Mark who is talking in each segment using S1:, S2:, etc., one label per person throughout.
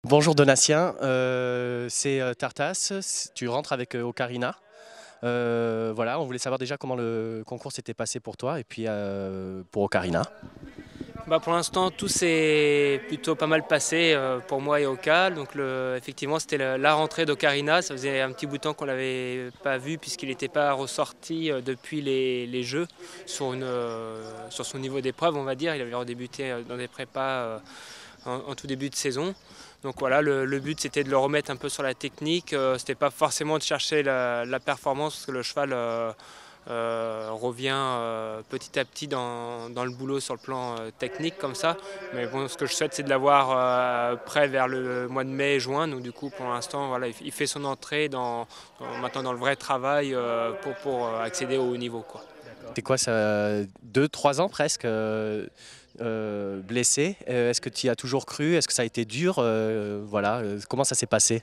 S1: Bonjour Donatien, c'est Tartas, tu rentres avec Ocarina. Voilà, on voulait savoir déjà comment le concours s'était passé pour toi et puis pour Ocarina.
S2: Pour l'instant, tout s'est plutôt pas mal passé pour moi et Oka. Donc effectivement, c'était la rentrée d'Ocarina. Ça faisait un petit bout de temps qu'on ne l'avait pas vu puisqu'il n'était pas ressorti depuis les Jeux sur son niveau d'épreuve, on va dire. Il avait redébuté dans des prépas en tout début de saison. Donc voilà, le but c'était de le remettre un peu sur la technique. C'était pas forcément de chercher la performance parce que le cheval revient petit à petit dans le boulot sur le plan technique comme ça. Mais bon, ce que je souhaite c'est de l'avoir prêt vers le mois de mai-juin. Donc du coup pour l'instant voilà, il fait son entrée maintenant dans le vrai travail pour accéder au haut niveau, quoi.
S1: T'es quoi ça, 2, 3 ans presque blessé? Est-ce que tu y as toujours cru? Est-ce que ça a été dur? Voilà, comment ça s'est passé?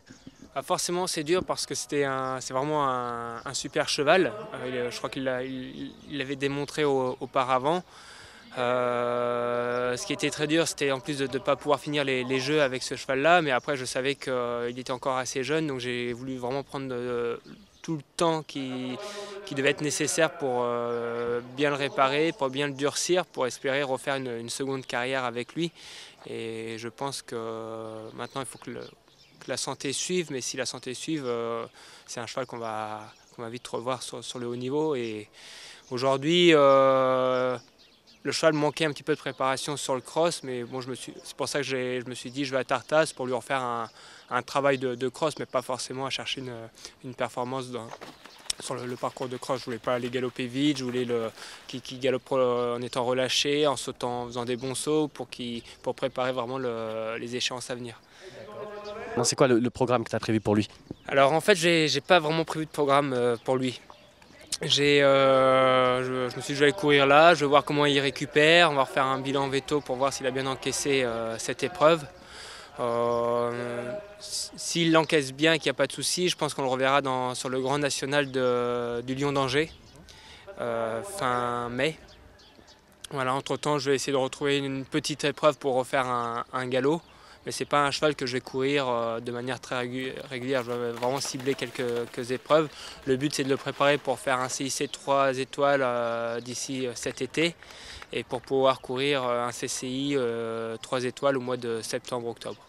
S2: Ah, forcément c'est dur parce que c'est vraiment un super cheval. Je crois il l'avait démontré auparavant. Ce qui était très dur, c'était en plus de ne pas pouvoir finir les jeux avec ce cheval-là, mais après je savais qu'il était encore assez jeune, donc j'ai voulu vraiment prendre tout le temps qui devait être nécessaire pour bien le réparer, pour bien le durcir, pour espérer refaire une seconde carrière avec lui. Et je pense que maintenant il faut que la santé suive, mais si la santé suive, c'est un cheval qu'on va vite revoir sur le haut niveau. Et aujourd'hui, le cheval manquait un petit peu de préparation sur le cross, mais bon, c'est pour ça que je me suis dit je vais à Tartas pour lui refaire un travail de cross, mais pas forcément à chercher une performance sur le parcours de cross. Je voulais pas aller galoper vite, je voulais qu'il galope en étant relâché, en sautant, en faisant des bons sauts pour préparer vraiment les échéances à venir.
S1: Non, c'est quoi le programme que tu as prévu pour lui?
S2: Alors en fait, j'ai pas vraiment prévu de programme pour lui. Je me suis dit je vais aller courir là, je vais voir comment il récupère, on va refaire un bilan veto pour voir s'il a bien encaissé cette épreuve. S'il l'encaisse bien et qu'il n'y a pas de souci, je pense qu'on le reverra sur le Grand National du Lion d'Angers fin mai. Voilà, entre-temps, je vais essayer de retrouver une petite épreuve pour refaire un galop. Mais ce n'est pas un cheval que je vais courir de manière très régulière. Je vais vraiment cibler quelques épreuves. Le but, c'est de le préparer pour faire un CIC 3 étoiles d'ici cet été et pour pouvoir courir un CCI 3 étoiles au mois de septembre-octobre.